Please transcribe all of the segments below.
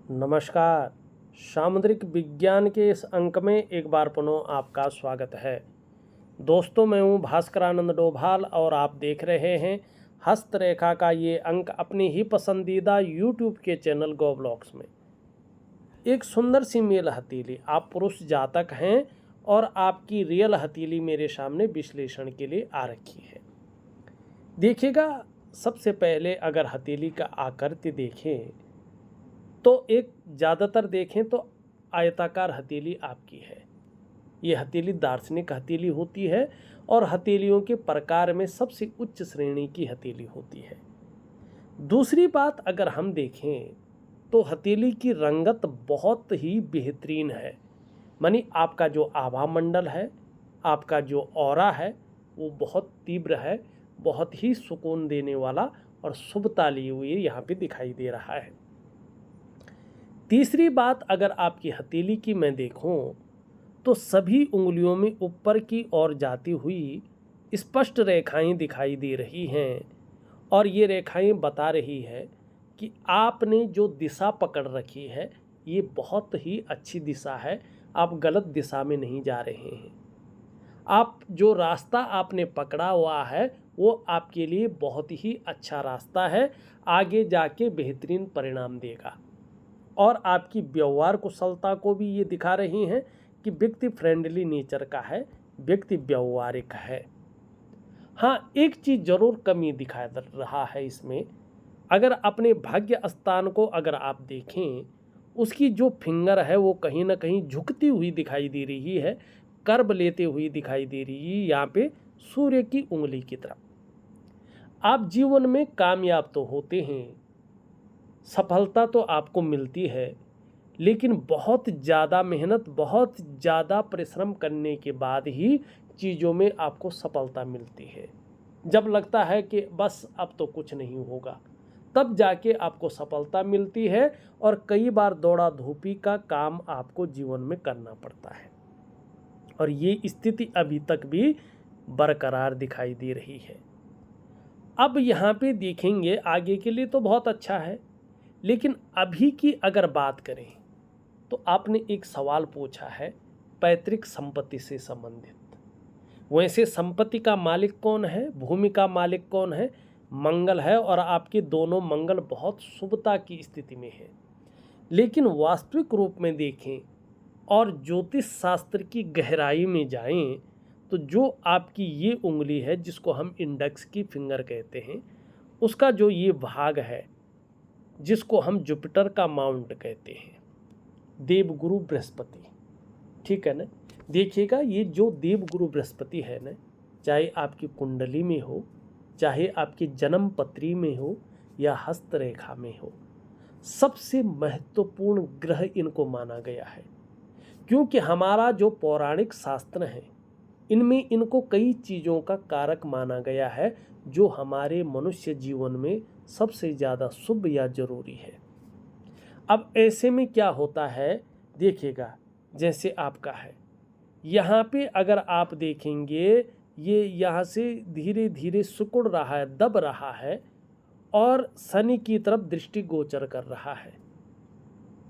नमस्कार। सामुद्रिक विज्ञान के इस अंक में एक बार पुनः आपका स्वागत है। दोस्तों, मैं हूँ भास्करानंद डोभाल और आप देख रहे हैं हस्तरेखा का ये अंक अपनी ही पसंदीदा यूट्यूब के चैनल गो ब्लॉग्स में। एक सुंदर सी मेल हथेली, आप पुरुष जातक हैं और आपकी रियल हथेली मेरे सामने विश्लेषण के लिए आ रखी है। देखिएगा, सबसे पहले अगर हथेली का आकृति देखें तो एक ज़्यादातर देखें तो आयताकार हथेली आपकी है। ये हथेली दार्शनिक हथेली होती है और हथेलियों के प्रकार में सबसे उच्च श्रेणी की हथेली होती है। दूसरी बात अगर हम देखें तो हथेली की रंगत बहुत ही बेहतरीन है। मानी आपका जो आभा मंडल है, आपका जो ऑरा है, वो बहुत तीव्र है, बहुत ही सुकून देने वाला और शुभता ली हुई यहाँ पे दिखाई दे रहा है। तीसरी बात अगर आपकी हथेली की मैं देखूं तो सभी उंगलियों में ऊपर की ओर जाती हुई स्पष्ट रेखाएं दिखाई दे रही हैं और ये रेखाएं बता रही है कि आपने जो दिशा पकड़ रखी है ये बहुत ही अच्छी दिशा है। आप गलत दिशा में नहीं जा रहे हैं। आप जो रास्ता आपने पकड़ा हुआ है वो आपके लिए बहुत ही अच्छा रास्ता है, आगे जाके बेहतरीन परिणाम देगा। और आपकी व्यवहार कुशलता को भी ये दिखा रही हैं कि व्यक्ति फ्रेंडली नेचर का है, व्यक्ति व्यवहारिक है। हाँ, एक चीज़ जरूर कमी दिखा रहा है इसमें। अगर अपने भाग्य स्थान को अगर आप देखें, उसकी जो फिंगर है वो कहीं ना कहीं झुकती हुई दिखाई दे रही है, कर्व लेते हुई दिखाई दे रही है यहाँ पे सूर्य की उंगली की तरफ। आप जीवन में कामयाब तो होते हैं, सफलता तो आपको मिलती है, लेकिन बहुत ज़्यादा मेहनत, बहुत ज़्यादा परिश्रम करने के बाद ही चीज़ों में आपको सफलता मिलती है। जब लगता है कि बस अब तो कुछ नहीं होगा, तब जाके आपको सफलता मिलती है और कई बार दौड़ा धूपी का काम आपको जीवन में करना पड़ता है और ये स्थिति अभी तक भी बरकरार दिखाई दे रही है। अब यहाँ पे देखेंगे, आगे के लिए तो बहुत अच्छा है, लेकिन अभी की अगर बात करें तो आपने एक सवाल पूछा है पैतृक संपत्ति से संबंधित। वैसे संपत्ति का मालिक कौन है, भूमि का मालिक कौन है? मंगल है और आपके दोनों मंगल बहुत शुभता की स्थिति में है। लेकिन वास्तविक रूप में देखें और ज्योतिष शास्त्र की गहराई में जाएं तो जो आपकी ये उंगली है जिसको हम इंडेक्स की फिंगर कहते हैं, उसका जो ये भाग है जिसको हम जुपिटर का माउंट कहते हैं, देवगुरु बृहस्पति, ठीक है ना। देखिएगा, ये जो देवगुरु बृहस्पति है ना, चाहे आपकी कुंडली में हो, चाहे आपकी जन्म पत्री में हो या हस्तरेखा में हो, सबसे महत्वपूर्ण ग्रह इनको माना गया है। क्योंकि हमारा जो पौराणिक शास्त्र है इनमें इनको कई चीज़ों का कारक माना गया है जो हमारे मनुष्य जीवन में सबसे ज़्यादा शुभ या जरूरी है। अब ऐसे में क्या होता है, देखिएगा, जैसे आपका है यहाँ पे अगर आप देखेंगे ये यहाँ से धीरे धीरे सिकुड़ रहा है, दब रहा है और शनि की तरफ दृष्टि गोचर कर रहा है।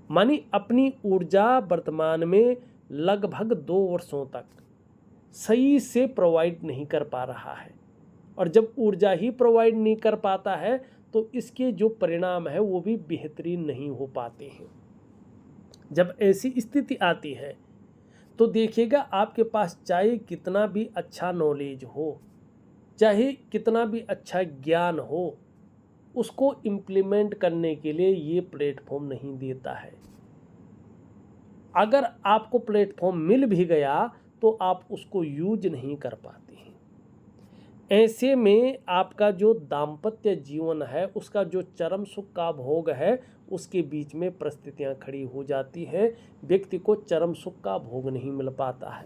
मानी अपनी ऊर्जा वर्तमान में लगभग 2 वर्षों तक सही से प्रोवाइड नहीं कर पा रहा है और जब ऊर्जा ही प्रोवाइड नहीं कर पाता है तो इसके जो परिणाम है वो भी बेहतरीन नहीं हो पाते हैं। जब ऐसी स्थिति आती है तो देखिएगा, आपके पास चाहे कितना भी अच्छा नॉलेज हो, चाहे कितना भी अच्छा ज्ञान हो, उसको इम्प्लीमेंट करने के लिए ये प्लेटफॉर्म नहीं देता है। अगर आपको प्लेटफॉर्म मिल भी गया तो आप उसको यूज नहीं कर पाते हैं। ऐसे में आपका जो दाम्पत्य जीवन है, उसका जो चरम सुख का भोग है, उसके बीच में परिस्थितियां खड़ी हो जाती हैं। व्यक्ति को चरम सुख का भोग नहीं मिल पाता है।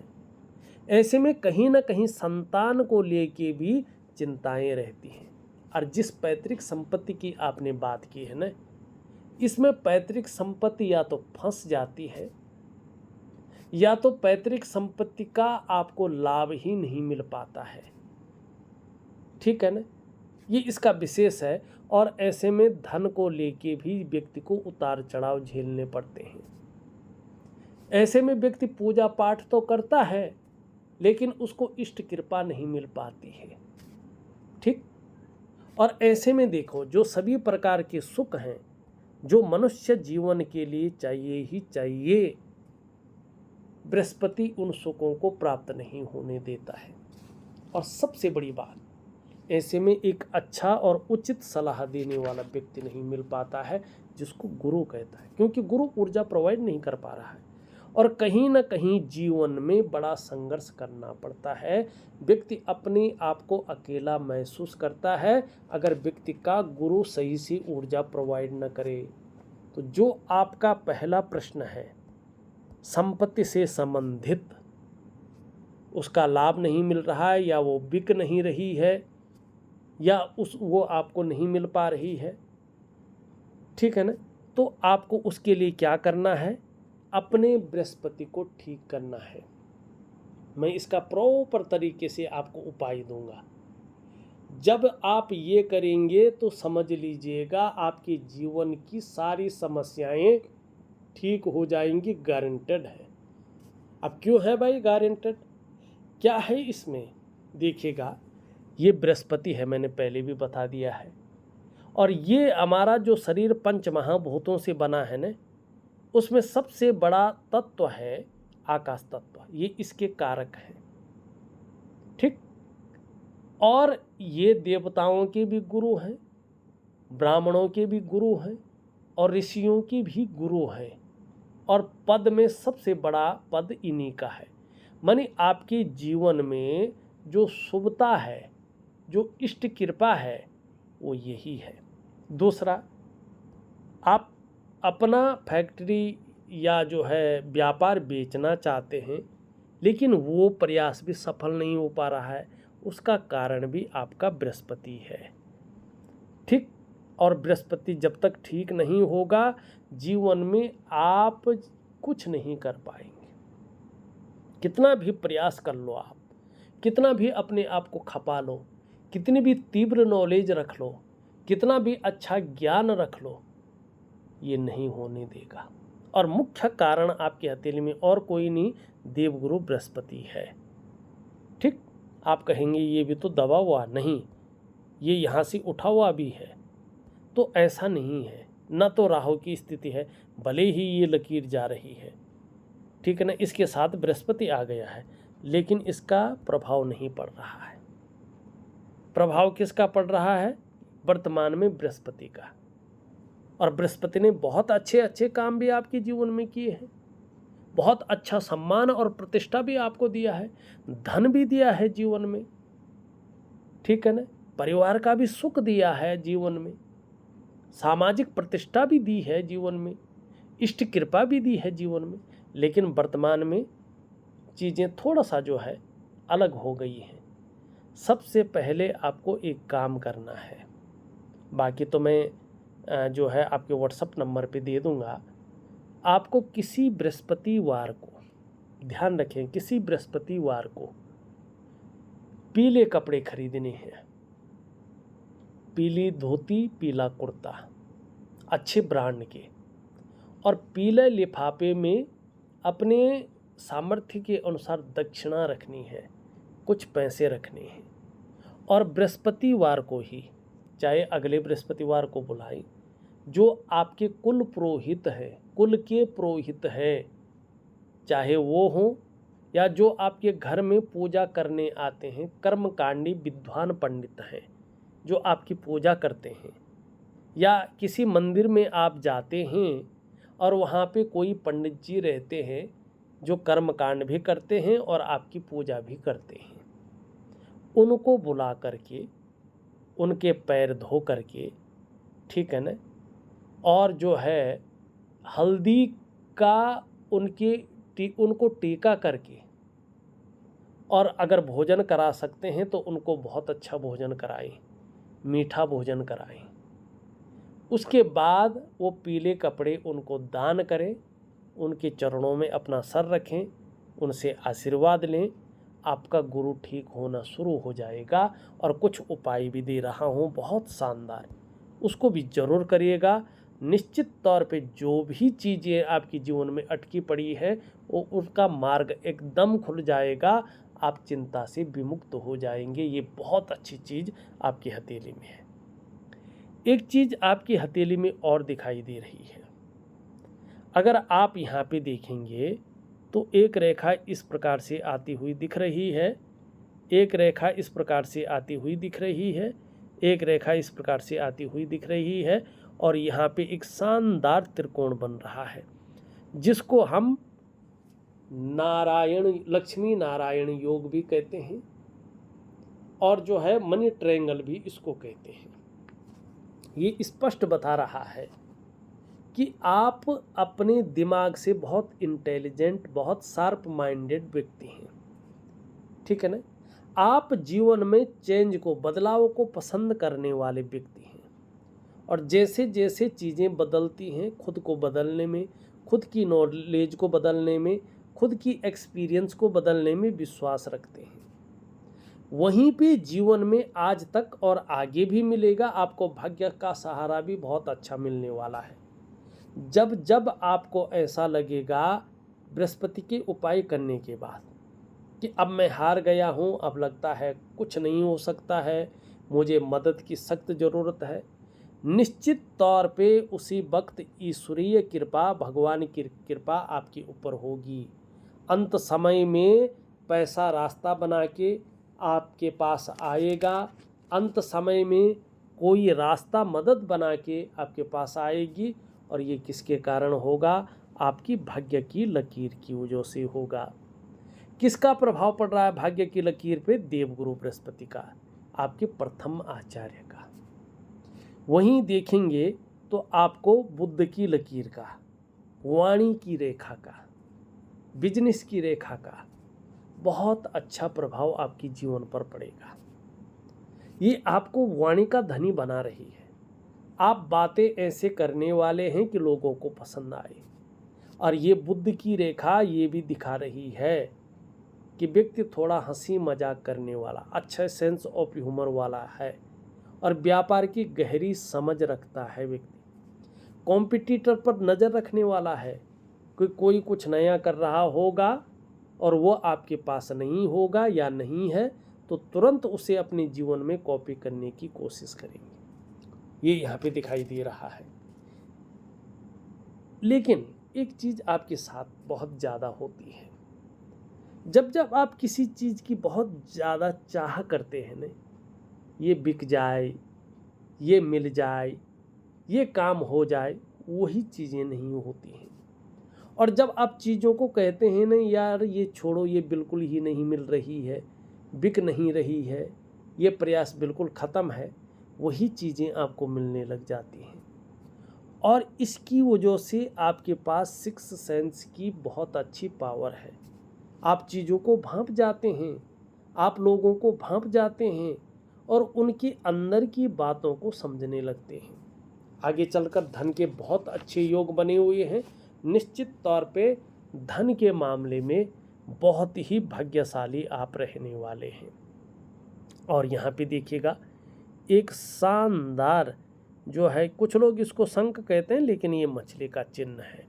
ऐसे में कहीं ना कहीं संतान को लेके भी चिंताएं रहती हैं। और जिस पैतृक संपत्ति की आपने बात की है ना, इसमें पैतृक संपत्ति या तो फंस जाती है या तो पैतृक संपत्ति का आपको लाभ ही नहीं मिल पाता है, ठीक है ना। ये इसका विशेष है। और ऐसे में धन को लेके भी व्यक्ति को उतार चढ़ाव झेलने पड़ते हैं। ऐसे में व्यक्ति पूजा पाठ तो करता है लेकिन उसको इष्ट कृपा नहीं मिल पाती है। ठीक। और ऐसे में देखो, जो सभी प्रकार के सुख हैं जो मनुष्य जीवन के लिए चाहिए ही चाहिए, बृहस्पति उन सुखों को प्राप्त नहीं होने देता है। और सबसे बड़ी बात, ऐसे में एक अच्छा और उचित सलाह देने वाला व्यक्ति नहीं मिल पाता है जिसको गुरु कहता है, क्योंकि गुरु ऊर्जा प्रोवाइड नहीं कर पा रहा है और कहीं ना कहीं जीवन में बड़ा संघर्ष करना पड़ता है। व्यक्ति अपने आप को अकेला महसूस करता है अगर व्यक्ति का गुरु सही से ऊर्जा प्रोवाइड न करे। तो जो आपका पहला प्रश्न है संपत्ति से संबंधित, उसका लाभ नहीं मिल रहा है या वो बिक नहीं रही है या वो आपको नहीं मिल पा रही है, ठीक है ना, तो आपको उसके लिए क्या करना है, अपने बृहस्पति को ठीक करना है। मैं इसका प्रॉपर तरीके से आपको उपाय दूंगा। जब आप ये करेंगे तो समझ लीजिएगा आपके जीवन की सारी समस्याएं ठीक हो जाएंगी, गारंटेड है। अब क्यों है भाई गारंटेड, क्या है इसमें, देखिएगा। ये बृहस्पति है, मैंने पहले भी बता दिया है, और ये हमारा जो शरीर पंच महाभूतों से बना है ना, उसमें सबसे बड़ा तत्व है आकाश तत्व, ये इसके कारक हैं। ठीक। और ये देवताओं के भी गुरु हैं, ब्राह्मणों के भी गुरु हैं और ऋषियों की भी गुरु हैं, और पद में सबसे बड़ा पद इन्हीं का है। माने आपके जीवन में जो शुभता है, जो इष्ट कृपा है, वो यही है। दूसरा, आप अपना फैक्ट्री या जो है व्यापार बेचना चाहते हैं लेकिन वो प्रयास भी सफल नहीं हो पा रहा है, उसका कारण भी आपका बृहस्पति है। ठीक। और बृहस्पति जब तक ठीक नहीं होगा जीवन में आप कुछ नहीं कर पाएंगे। कितना भी प्रयास कर लो आप, कितना भी अपने आप को खपा लो, कितनी भी तीव्र नॉलेज रख लो, कितना भी अच्छा ज्ञान रख लो, ये नहीं होने देगा। और मुख्य कारण आपकी हथेली में और कोई नहीं, देवगुरु बृहस्पति है। ठीक। आप कहेंगे ये भी तो दबा हुआ, नहीं, ये यहाँ से उठा हुआ भी है, तो ऐसा नहीं है। न तो राहु की स्थिति है, भले ही ये लकीर जा रही है, ठीक है ना, इसके साथ बृहस्पति आ गया है, लेकिन इसका प्रभाव नहीं पड़ रहा है। प्रभाव किसका पड़ रहा है वर्तमान में? बृहस्पति का। और बृहस्पति ने बहुत अच्छे अच्छे काम भी आपके जीवन में किए हैं, बहुत अच्छा सम्मान और प्रतिष्ठा भी आपको दिया है, धन भी दिया है जीवन में, ठीक है ना, परिवार का भी सुख दिया है जीवन में, सामाजिक प्रतिष्ठा भी दी है जीवन में, इष्ट कृपा भी दी है जीवन में। लेकिन वर्तमान में चीज़ें थोड़ा सा जो है अलग हो गई हैं। सबसे पहले आपको एक काम करना है, बाकी तो मैं जो है आपके व्हाट्सएप नंबर पे दे दूंगा। आपको किसी बृहस्पतिवार को, ध्यान रखें, किसी बृहस्पतिवार को पीले कपड़े खरीदने हैं, पीली धोती, पीला कुर्ता, अच्छे ब्रांड के, और पीले लिफाफे में अपने सामर्थ्य के अनुसार दक्षिणा रखनी है, कुछ पैसे रखने हैं। और बृहस्पतिवार को ही, चाहे अगले बृहस्पतिवार को बुलाएं, जो आपके कुल पुरोहित हैं, कुल के पुरोहित हैं, चाहे वो हों या जो आपके घर में पूजा करने आते हैं, कर्मकांडी विद्वान पंडित हैं जो आपकी पूजा करते हैं, या किसी मंदिर में आप जाते हैं और वहाँ पे कोई पंडित जी रहते हैं जो कर्मकांड भी करते हैं और आपकी पूजा भी करते हैं, उनको बुला करके उनके पैर धो करके, ठीक है ना, और जो है हल्दी का उनको टीका करके, और अगर भोजन करा सकते हैं तो उनको बहुत अच्छा भोजन कराएं, मीठा भोजन कराएं। उसके बाद वो पीले कपड़े उनको दान करें, उनके चरणों में अपना सर रखें, उनसे आशीर्वाद लें। आपका गुरु ठीक होना शुरू हो जाएगा। और कुछ उपाय भी दे रहा हूँ बहुत शानदार, उसको भी जरूर करिएगा। निश्चित तौर पे जो भी चीज़ें आपके जीवन में अटकी पड़ी है वो उसका मार्ग एकदम खुल जाएगा, आप चिंता से विमुक्त हो जाएंगे। ये बहुत अच्छी चीज़ आपकी हथेली में है। एक चीज़ आपकी हथेली में और दिखाई दे रही है। अगर आप यहाँ पे देखेंगे तो एक रेखा इस प्रकार से आती हुई दिख रही है, एक रेखा इस प्रकार से आती हुई दिख रही है, एक रेखा इस प्रकार से आती हुई दिख रही है, और यहाँ पे एक शानदार त्रिकोण बन रहा है जिसको हम लक्ष्मी नारायण योग भी कहते हैं, और जो है मनी ट्रायंगल भी इसको कहते हैं। ये स्पष्ट बता रहा है कि आप अपने दिमाग से बहुत इंटेलिजेंट, बहुत शार्प माइंडेड व्यक्ति हैं, ठीक है ना। आप जीवन में चेंज को, बदलाव को पसंद करने वाले व्यक्ति हैं, और जैसे जैसे चीज़ें बदलती हैं, खुद को बदलने में, खुद की नॉलेज को बदलने में, खुद की एक्सपीरियंस को बदलने में विश्वास रखते हैं। वहीं पे जीवन में आज तक और आगे भी मिलेगा, आपको भाग्य का सहारा भी बहुत अच्छा मिलने वाला है। जब जब आपको ऐसा लगेगा बृहस्पति के उपाय करने के बाद कि अब मैं हार गया हूँ, अब लगता है कुछ नहीं हो सकता है, मुझे मदद की सख्त ज़रूरत है, निश्चित तौर पे उसी वक्त ईश्वरीय कृपा, भगवान की कृपा आपके ऊपर होगी। अंत समय में पैसा रास्ता बना के आपके पास आएगा, अंत समय में कोई रास्ता मदद बना के आपके पास आएगी, और ये किसके कारण होगा? आपकी भाग्य की लकीर की वजह से होगा। किसका प्रभाव पड़ रहा है भाग्य की लकीर पे? देवगुरु बृहस्पति का, आपके प्रथम आचार्य का। वहीं देखेंगे तो आपको बुध की लकीर का, वाणी की रेखा का, बिजनेस की रेखा का बहुत अच्छा प्रभाव आपकी जीवन पर पड़ेगा। ये आपको वाणी का धनी बना रही है। आप बातें ऐसे करने वाले हैं कि लोगों को पसंद आए। और ये बुध की रेखा ये भी दिखा रही है कि व्यक्ति थोड़ा हंसी मजाक करने वाला, अच्छा सेंस ऑफ ह्यूमर वाला है, और व्यापार की गहरी समझ रखता है व्यक्ति। कॉम्पिटिटर पर नज़र रखने वाला है कि कोई कुछ नया कर रहा होगा और वो आपके पास नहीं होगा या नहीं है, तो तुरंत उसे अपने जीवन में कॉपी करने की कोशिश करेंगे। ये यहाँ पे दिखाई दे रहा है। लेकिन एक चीज़ आपके साथ बहुत ज़्यादा होती है, जब जब आप किसी चीज़ की बहुत ज़्यादा चाह करते हैं ना, ये बिक जाए, ये मिल जाए, ये काम हो जाए, वही चीज़ें नहीं होती हैं। और जब आप चीज़ों को कहते हैं ना, यार ये छोड़ो, ये बिल्कुल ही नहीं मिल रही है, बिक नहीं रही है, ये प्रयास बिल्कुल ख़त्म है, वही चीज़ें आपको मिलने लग जाती हैं। और इसकी वजह से आपके पास सिक्स सेंस की बहुत अच्छी पावर है। आप चीज़ों को भांप जाते हैं, आप लोगों को भांप जाते हैं, और उनके अंदर की बातों को समझने लगते हैं। आगे चलकर धन के बहुत अच्छे योग बने हुए हैं। निश्चित तौर पे धन के मामले में बहुत ही भाग्यशाली आप रहने वाले हैं। और यहाँ पे देखिएगा एक शानदार जो है, कुछ लोग इसको शंख कहते हैं, लेकिन ये मछली का चिन्ह है।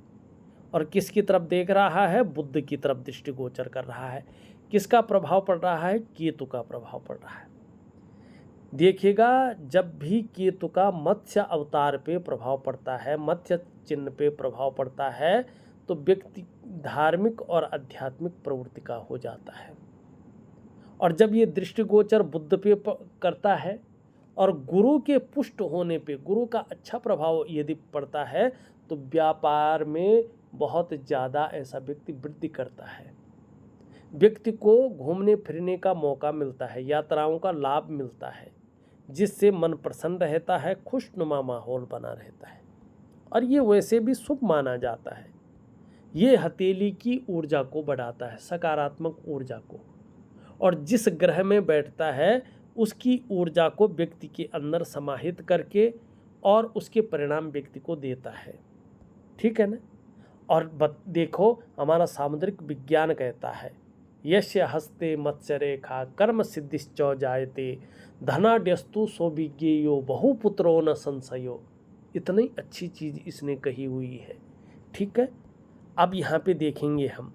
और किसकी तरफ देख रहा है? बुध की तरफ दृष्टिगोचर कर रहा है। किसका प्रभाव पड़ रहा है? केतु का प्रभाव पड़ रहा है। देखिएगा, जब भी केतु का मत्स्य अवतार पे प्रभाव पड़ता है, मत्स्य चिन्ह पे प्रभाव पड़ता है, तो व्यक्ति धार्मिक और आध्यात्मिक प्रवृत्ति का हो जाता है। और जब ये दृष्टिगोचर बुध पे करता है और गुरु के पुष्ट होने पे, गुरु का अच्छा प्रभाव यदि पड़ता है, तो व्यापार में बहुत ज़्यादा ऐसा व्यक्ति वृद्धि करता है। व्यक्ति को घूमने फिरने का मौका मिलता है, यात्राओं का लाभ मिलता है, जिससे मन प्रसन्न रहता है, खुशनुमा माहौल बना रहता है। और ये वैसे भी शुभ माना जाता है। ये हथेली की ऊर्जा को बढ़ाता है, सकारात्मक ऊर्जा को, और जिस ग्रह में बैठता है उसकी ऊर्जा को व्यक्ति के अंदर समाहित करके और उसके परिणाम व्यक्ति को देता है। ठीक है ना। और देखो, हमारा सामुद्रिक विज्ञान कहता है यस्य हस्ते मत्स्य रेखा कर्म सिद्धिश्च जायते धनाढ्यस्तु सौविज्ञेयो बहुपुत्रो न संशयो। इतनी अच्छी चीज़ इसने कही हुई है। ठीक है, अब यहाँ पे देखेंगे हम,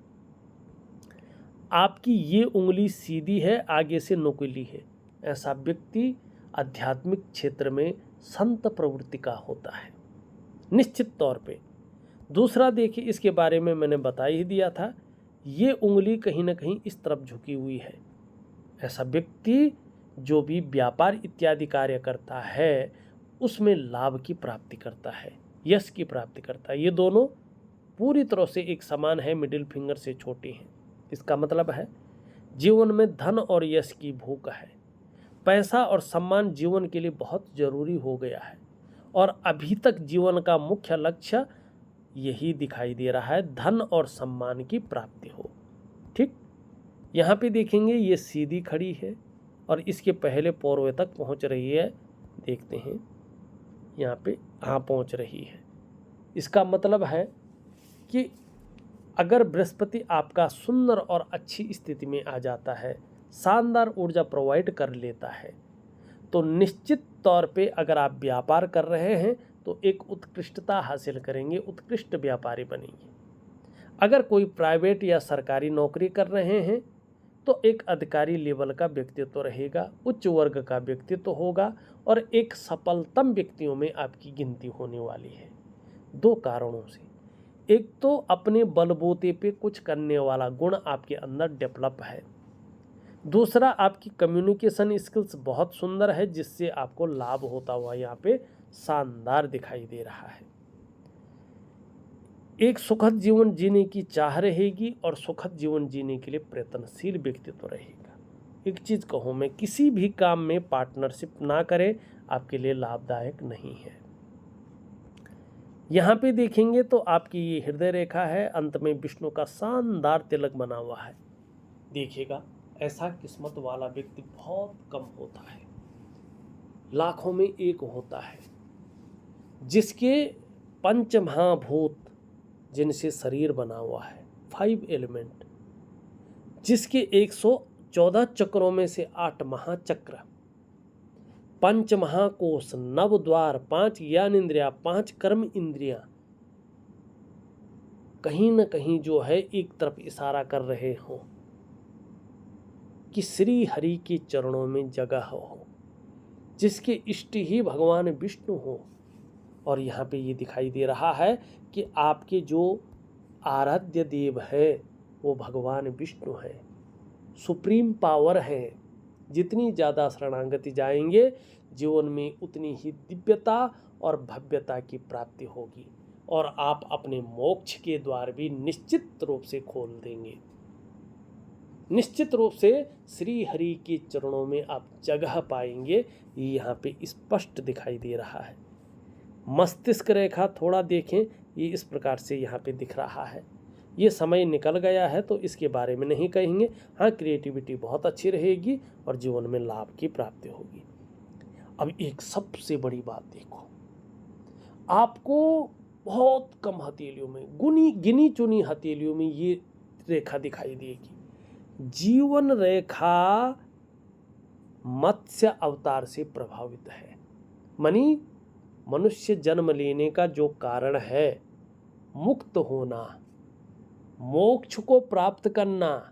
आपकी ये उंगली सीधी है, आगे से नुकीली है, ऐसा व्यक्ति आध्यात्मिक क्षेत्र में संत प्रवृत्ति का होता है निश्चित तौर पे। दूसरा देखिए, इसके बारे में मैंने बता ही दिया था, ये उंगली कहीं ना कहीं इस तरफ झुकी हुई है, ऐसा व्यक्ति जो भी व्यापार इत्यादि कार्य करता है उसमें लाभ की प्राप्ति करता है, यश की प्राप्ति करता है। ये दोनों पूरी तरह से एक समान है, मिडिल फिंगर से छोटी हैं। इसका मतलब है जीवन में धन और यश की भूख है, पैसा और सम्मान जीवन के लिए बहुत जरूरी हो गया है और अभी तक जीवन का मुख्य लक्ष्य यही दिखाई दे रहा है, धन और सम्मान की प्राप्ति हो। ठीक, यहाँ पे देखेंगे ये सीधी खड़ी है और इसके पहले पौरवे तक पहुँच रही है, देखते हैं यहाँ पे पहुँच रही है। इसका मतलब है कि अगर बृहस्पति आपका सुंदर और अच्छी स्थिति में आ जाता है, शानदार ऊर्जा प्रोवाइड कर लेता है, तो निश्चित तौर पे अगर आप व्यापार कर रहे हैं तो एक उत्कृष्टता हासिल करेंगे, उत्कृष्ट व्यापारी बनेंगे। अगर कोई प्राइवेट या सरकारी नौकरी कर रहे हैं तो एक अधिकारी लेवल का व्यक्तित्व रहेगा, उच्च वर्ग का व्यक्तित्व होगा और एक सफलतम व्यक्तियों में आपकी गिनती होने वाली है। दो कारणों से, एक तो अपने बलबूते पे कुछ करने वाला गुण आपके अंदर डेवलप है, दूसरा आपकी कम्युनिकेशन स्किल्स बहुत सुंदर है जिससे आपको लाभ होता हुआ यहाँ पे शानदार दिखाई दे रहा है। एक सुखद जीवन जीने की चाह रहेगी और सुखद जीवन जीने के लिए प्रयत्नशील व्यक्तित्व रहेगा। एक चीज़ कहूँ मैं, किसी भी काम में पार्टनरशिप ना करें, आपके लिए लाभदायक नहीं है। यहाँ पे देखेंगे तो आपकी ये हृदय रेखा है, अंत में विष्णु का शानदार तिलक बना हुआ है। देखिएगा, ऐसा किस्मत वाला व्यक्ति बहुत कम होता है, लाखों में एक होता है, जिसके पंच महाभूत जिनसे शरीर बना हुआ है, 5 एलिमेंट, जिसके 114 चक्रों में से 8 महाचक्र, 5 महाकोश, 9 द्वार, 5 ज्ञान इंद्रिया, 5 कर्म इंद्रियां कहीं न कहीं जो है एक तरफ इशारा कर रहे हो कि श्री हरि के चरणों में जगह हो, जिसके इष्ट ही भगवान विष्णु हो। और यहाँ पे ये दिखाई दे रहा है कि आपके जो आराध्य देव है वो भगवान विष्णु है, सुप्रीम पावर है। जितनी ज़्यादा शरणागति जाएंगे जीवन में उतनी ही दिव्यता और भव्यता की प्राप्ति होगी और आप अपने मोक्ष के द्वार भी निश्चित रूप से खोल देंगे। निश्चित रूप से श्री हरि के चरणों में आप जगह पाएंगे, ये यहाँ पे स्पष्ट दिखाई दे रहा है। मस्तिष्क रेखा थोड़ा देखें, ये इस प्रकार से यहाँ पे दिख रहा है। ये समय निकल गया है तो इसके बारे में नहीं कहेंगे। हाँ, क्रिएटिविटी बहुत अच्छी रहेगी और जीवन में लाभ की प्राप्ति होगी। अब एक सबसे बड़ी बात देखो, आपको बहुत कम हथेलियों में, गिनी चुनी हथेलियों में ये रेखा दिखाई देगी। जीवन रेखा मत्स्य अवतार से प्रभावित है। मनी मनुष्य जन्म लेने का जो कारण है, मुक्त होना, मोक्ष को प्राप्त करना,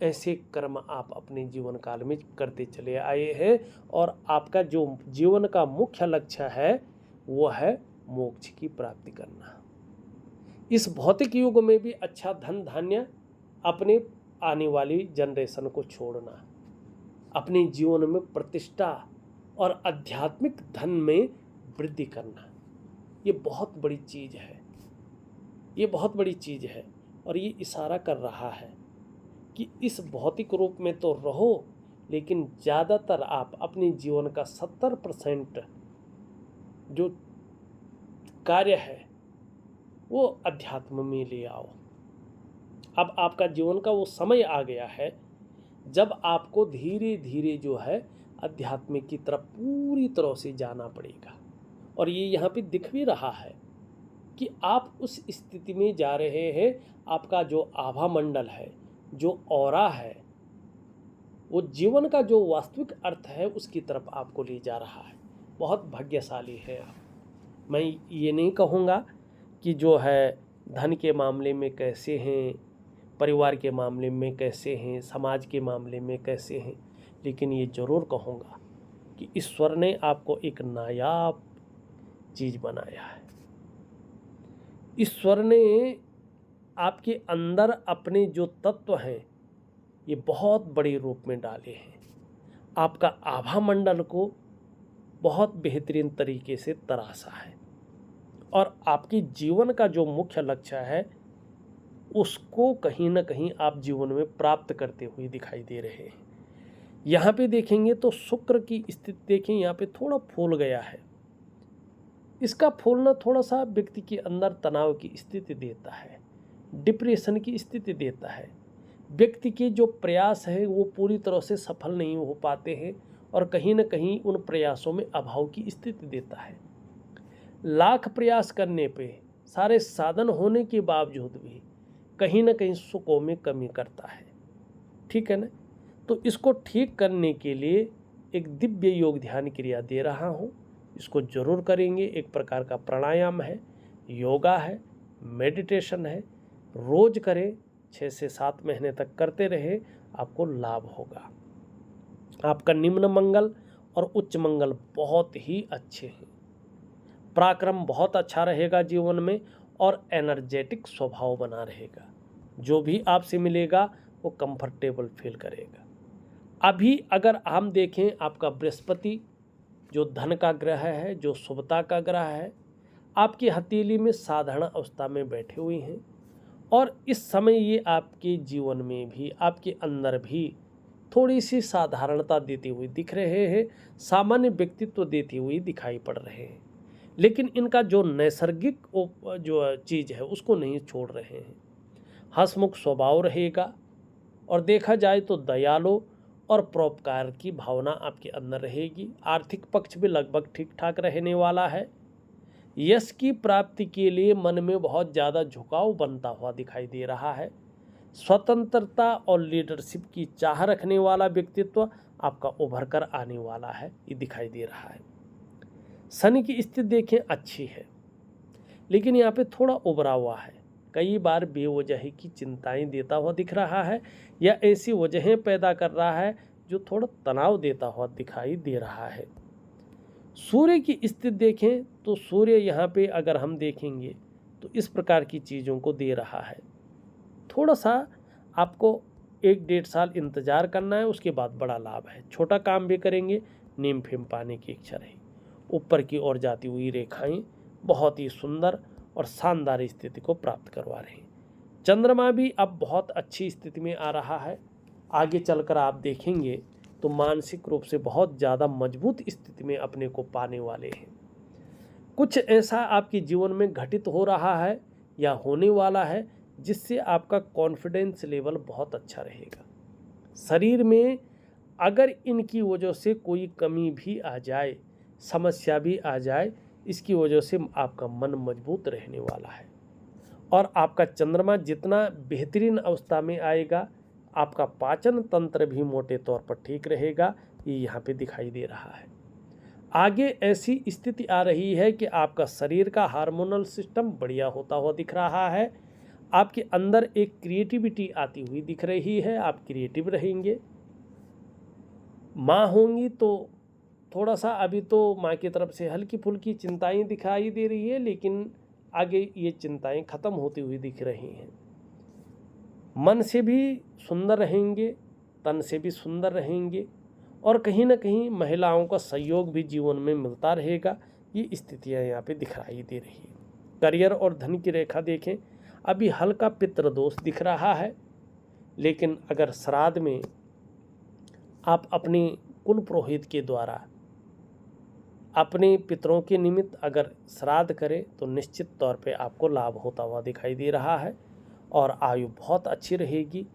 ऐसे कर्म आप अपने जीवन काल में करते चले आए हैं और आपका जो जीवन का मुख्य लक्ष्य है वो है मोक्ष की प्राप्ति करना। इस भौतिक युग में भी अच्छा धन धान्य अपने आने वाली जनरेशन को छोड़ना, अपने जीवन में प्रतिष्ठा और आध्यात्मिक धन में वृद्धि करना, ये बहुत बड़ी चीज़ है। ये बहुत बड़ी चीज़ है और ये इशारा कर रहा है कि इस भौतिक रूप में तो रहो, लेकिन ज़्यादातर आप अपने जीवन का 70% जो कार्य है वो अध्यात्म में ले आओ। अब आपका जीवन का वो समय आ गया है जब आपको धीरे धीरे जो है अध्यात्म की तरफ पूरी तरह से जाना पड़ेगा। और ये यहाँ पे दिख भी रहा है कि आप उस स्थिति में जा रहे हैं। आपका जो आभा मंडल है, जो ऑरा है, वो जीवन का जो वास्तविक अर्थ है उसकी तरफ आपको ले जा रहा है। बहुत भाग्यशाली है आप। मैं ये नहीं कहूँगा कि जो है धन के मामले में कैसे हैं, परिवार के मामले में कैसे हैं, समाज के मामले में कैसे हैं, लेकिन ये ज़रूर कहूँगा कि ईश्वर ने आपको एक नायाब चीज़ बनाया है। ईश्वर ने आपके अंदर अपने जो तत्व हैं ये बहुत बड़े रूप में डाले हैं। आपका आभा मंडल को बहुत बेहतरीन तरीके से तराशा है और आपके जीवन का जो मुख्य लक्ष्य है उसको कहीं ना कहीं आप जीवन में प्राप्त करते हुए दिखाई दे रहे हैं। यहाँ पे देखेंगे तो शुक्र की स्थिति देखें, यहाँ पे थोड़ा फूल गया है। इसका फूलना थोड़ा सा व्यक्ति के अंदर तनाव की स्थिति देता है, डिप्रेशन की स्थिति देता है। व्यक्ति के जो प्रयास है वो पूरी तरह से सफल नहीं हो पाते हैं और कहीं ना कहीं उन प्रयासों में अभाव की स्थिति देता है। लाख प्रयास करने पे, सारे साधन होने के बावजूद भी कहीं ना कहीं सुखों में कमी करता है। ठीक है ना? तो इसको ठीक करने के लिए एक दिव्य योग ध्यान क्रिया दे रहा हूँ, इसको जरूर करेंगे। एक प्रकार का प्राणायाम है, योगा है, मेडिटेशन है। रोज करें, 6 से 7 महीने तक करते रहे, आपको लाभ होगा। आपका निम्न मंगल और उच्च मंगल बहुत ही अच्छे हैं। पराक्रम बहुत अच्छा रहेगा जीवन में और एनर्जेटिक स्वभाव बना रहेगा। जो भी आपसे मिलेगा वो कंफर्टेबल फील करेगा। अभी अगर हम देखें, आपका बृहस्पति जो धन का ग्रह है, जो शुभता का ग्रह है, आपकी हथेली में साधारण अवस्था में बैठे हुए हैं और इस समय ये आपके जीवन में भी, आपके अंदर भी थोड़ी सी साधारणता देते हुए दिख रहे हैं, सामान्य व्यक्तित्व देते हुए दिखाई पड़ रहे हैं, लेकिन इनका जो नैसर्गिक जो चीज़ है उसको नहीं छोड़ रहे हैं। हंसमुख स्वभाव रहेगा और देखा जाए तो दयालु और परोपकार की भावना आपके अंदर रहेगी। आर्थिक पक्ष भी लगभग ठीक ठाक रहने वाला है। यश की प्राप्ति के लिए मन में बहुत ज़्यादा झुकाव बनता हुआ दिखाई दे रहा है। स्वतंत्रता और लीडरशिप की चाह रखने वाला व्यक्तित्व आपका उभर कर आने वाला है, ये दिखाई दे रहा है। शनि की स्थिति देखें अच्छी है, लेकिन यहाँ पे थोड़ा उभरा हुआ है। कई बार बेवजह की चिंताएं देता हुआ दिख रहा है या ऐसी वजहें पैदा कर रहा है जो थोड़ा तनाव देता हुआ दिखाई दे रहा है। सूर्य की स्थिति देखें तो सूर्य यहाँ पे अगर हम देखेंगे तो इस प्रकार की चीज़ों को दे रहा है। थोड़ा सा आपको 1-1.5 साल इंतज़ार करना है, उसके बाद बड़ा लाभ है। छोटा काम भी करेंगे, नीम फेम पाने की इच्छा रही। ऊपर की ओर जाती हुई रेखाएं बहुत ही सुंदर और शानदार स्थिति को प्राप्त करवा रहे हैं। चंद्रमा भी अब बहुत अच्छी स्थिति में आ रहा है। आगे चलकर आप देखेंगे तो मानसिक रूप से बहुत ज़्यादा मजबूत स्थिति में अपने को पाने वाले हैं। कुछ ऐसा आपके जीवन में घटित हो रहा है या होने वाला है जिससे आपका कॉन्फिडेंस लेवल बहुत अच्छा रहेगा। शरीर में अगर इनकी वजह से कोई कमी भी आ जाए, समस्या भी आ जाए, इसकी वजह से आपका मन मजबूत रहने वाला है। और आपका चंद्रमा जितना बेहतरीन अवस्था में आएगा, आपका पाचन तंत्र भी मोटे तौर पर ठीक रहेगा, ये यहाँ पे दिखाई दे रहा है। आगे ऐसी स्थिति आ रही है कि आपका शरीर का हार्मोनल सिस्टम बढ़िया होता हुआ दिख रहा है। आपके अंदर एक क्रिएटिविटी आती हुई दिख रही है, आप क्रिएटिव रहेंगे। माँ होंगी तो थोड़ा सा अभी तो माँ की तरफ से हल्की फुल्की चिंताएं दिखाई दे रही है, लेकिन आगे ये चिंताएं खत्म होती हुई दिख रही हैं। मन से भी सुंदर रहेंगे, तन से भी सुंदर रहेंगे और कहीं ना कहीं महिलाओं का सहयोग भी जीवन में मिलता रहेगा। ये स्थितियां यहाँ पे दिखाई दे रही है। करियर और धन की रेखा देखें, अभी हल्का पितृदोष दिख रहा है, लेकिन अगर श्राद्ध में आप अपने कुल पुरोहित के द्वारा अपने पितरों के निमित्त अगर श्राद्ध करें तो निश्चित तौर पे आपको लाभ होता हुआ दिखाई दे रहा है और आयु बहुत अच्छी रहेगी।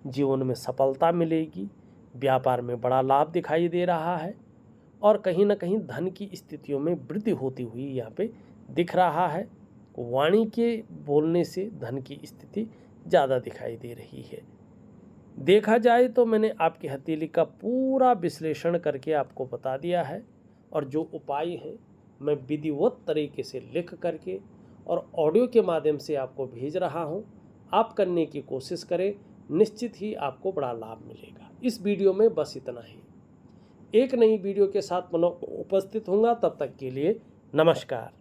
जीवन में सफलता मिलेगी, व्यापार में बड़ा लाभ दिखाई दे रहा है और कहीं ना कहीं धन की स्थितियों में वृद्धि होती हुई यहाँ पे दिख रहा है। वाणी के बोलने से धन की स्थिति ज़्यादा दिखाई दे रही है। देखा जाए तो मैंने आपकी हथेली का पूरा विश्लेषण करके आपको बता दिया है, और जो उपाय हैं मैं विधिवत तरीके से लिख करके और ऑडियो के माध्यम से आपको भेज रहा हूं। आप करने की कोशिश करें, निश्चित ही आपको बड़ा लाभ मिलेगा। इस वीडियो में बस इतना ही। एक नई वीडियो के साथ पुनः उपस्थित होऊंगा, तब तक के लिए नमस्कार।